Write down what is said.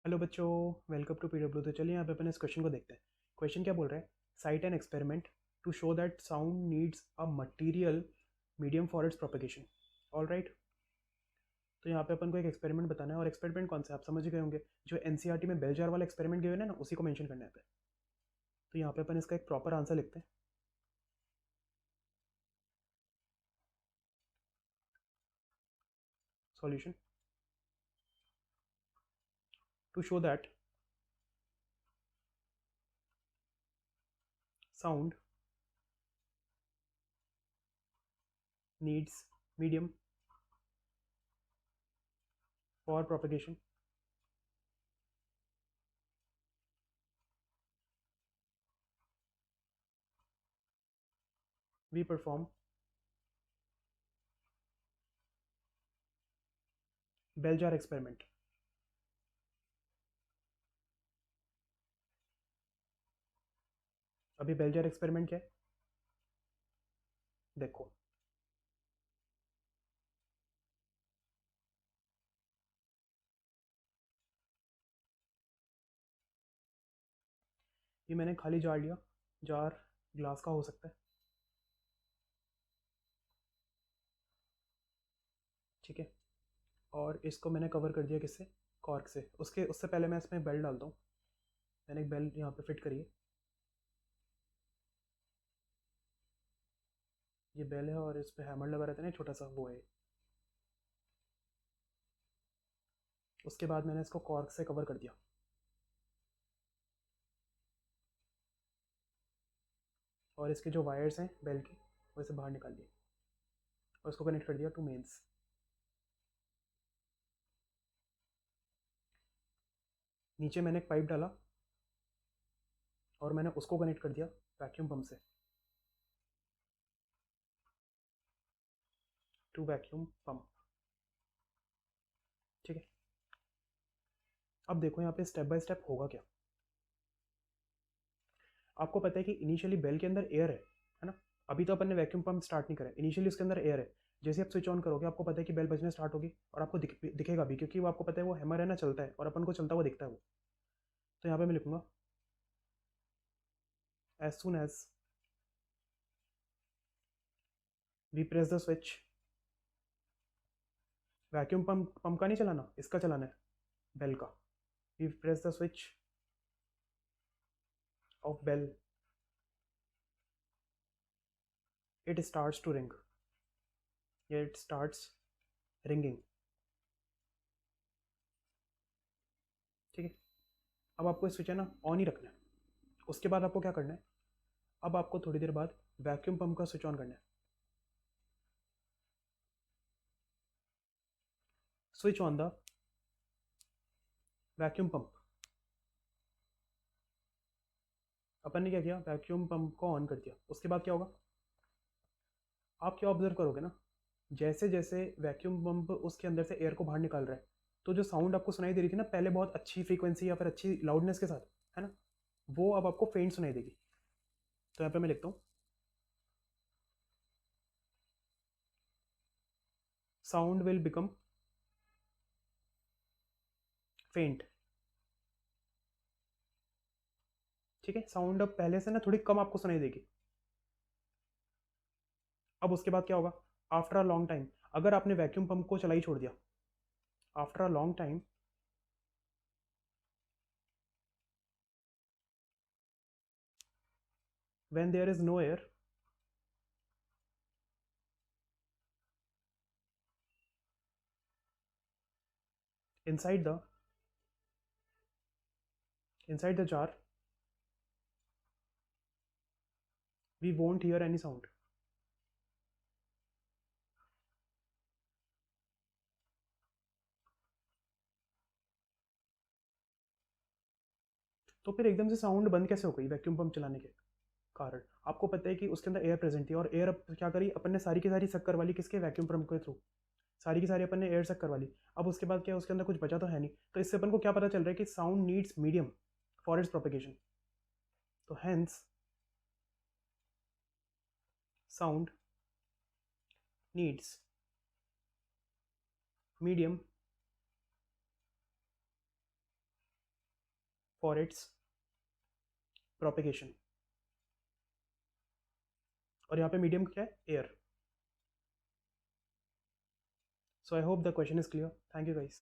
Hello बच्चों, welcome to PW. तो चलिए यहाँ पे अपन इस क्वेश्चन को देखते हैं। क्वेश्चन क्या बोल रहा है? Cite an experiment to show that sound needs a material medium for its propagation. All right. तो यहाँ पे अपन को एक एक्सपेरिमेंट बताना है, और एक्सपेरिमेंट कौन सा है आप समझ गए होंगे। जो एनसीईआरटी में बेल जार वाला एक्सपेरिमेंट गिवन है ना, उसी को मेंशन करना है पे। तो यहाँ पे अपन इसका एक प्रॉपर आंसर लिखते हैं। Solution to show that sound needs medium for propagation we perform bell jar experiment. अभी बेल जार एक्सपेरिमेंट क्या है देखो। ये मैंने खाली जार लिया। जार ग्लास का हो सकता है, ठीक है। और इसको मैंने कवर कर दिया किससे? कॉर्क से। उससे पहले मैं इसमें बेल डालता हूँ। मैंने एक बेल यहाँ पे फिट करी है। ये बेल है और इस पे हैमर लगा रहता है ना, छोटा सा, वो है। उसके बाद मैंने इसको कॉर्क से कवर कर दिया, और इसके जो वायर्स हैं बेल के, वो इसे बाहर निकाल दिए, और इसको कनेक्ट कर दिया टू मेंस। नीचे मैंने एक पाइप डाला, और मैंने उसको कनेक्ट कर दिया वैक्यूम पंप से, टू वैक्यूम पंप, ठीक है। अब देखो यहाँ पे स्टेप बाय स्टेप होगा क्या। आपको पता है कि इनिशियली बेल के अंदर एयर है ना। अभी तो अपन ने वैक्यूम पंप स्टार्ट नहीं करा, इनिशियली उसके अंदर एयर है। जैसे आप स्विच ऑन करोगे, आपको पता है कि बेल बजना स्टार्ट होगी, और आपको दिखेगा भी, क्योंकि वो आपको पता है वो हैमर है ना, चलता है, और अपन को चलता हुआ दिखता है वो। तो यहाँ पे मैं लिखूंगा as soon as we press the switch. Vacuum pump का नहीं चलाना, इसका चलाना है, बेल का। We press the switch of bell, it starts to ring, या इट स्टार्ट्स रिंगिंग, ठीक है। अब आपको स्विच है ना ऑन ही रखना है। उसके बाद आपको क्या करना है? अब आपको थोड़ी देर बाद वैक्यूम पंप का स्विच ऑन करना है। Switch on the vacuum pump. अपन ने क्या किया? वैक्यूम पंप को ऑन कर दिया। उसके बाद क्या होगा? आप क्या ऑब्जर्व करोगे ना, जैसे जैसे वैक्यूम पंप उसके अंदर से एयर को बाहर निकाल रहा है, तो जो साउंड आपको सुनाई दे रही थी ना पहले बहुत अच्छी फ्रीक्वेंसी या फिर अच्छी लाउडनेस के साथ, है ना, वो अब आपको फेंट सुनाई देगी। तो यहाँ पे मैं लिखता हूँ साउंड विल बिकम फेंट, ठीक है। साउंड अब पहले से ना थोड़ी कम आपको सुनाई देगी। अब उसके बाद क्या होगा? आफ्टर अ लॉन्ग टाइम, अगर आपने वैक्यूम पंप को चला ही छोड़ दिया, after a long time, when there is no air, inside the inside the jar, we won't hear any sound। तो फिर एकदम से साउंड बंद कैसे हो गई वैक्यूम पंप चलाने के कारण? आपको पता है कि उसके अंदर एयर प्रेजेंट थी, और एयर अब क्या करी अपन ने, सारी की सारी सक करवा ली किसके? वैक्यूम पंप के थ्रू। सारी की सारी अपन ने एयर सक करवा ली। अब उसके बाद क्या, उसके अंदर कुछ बचा तो है नहीं। तो इससे अपन को क्या पता चल रहा है कि sound needs medium for its propagation. तो hence sound needs medium for its propagation. और यहाँ पे मीडियम क्या है? Air. So I hope the question is clear. Thank you guys.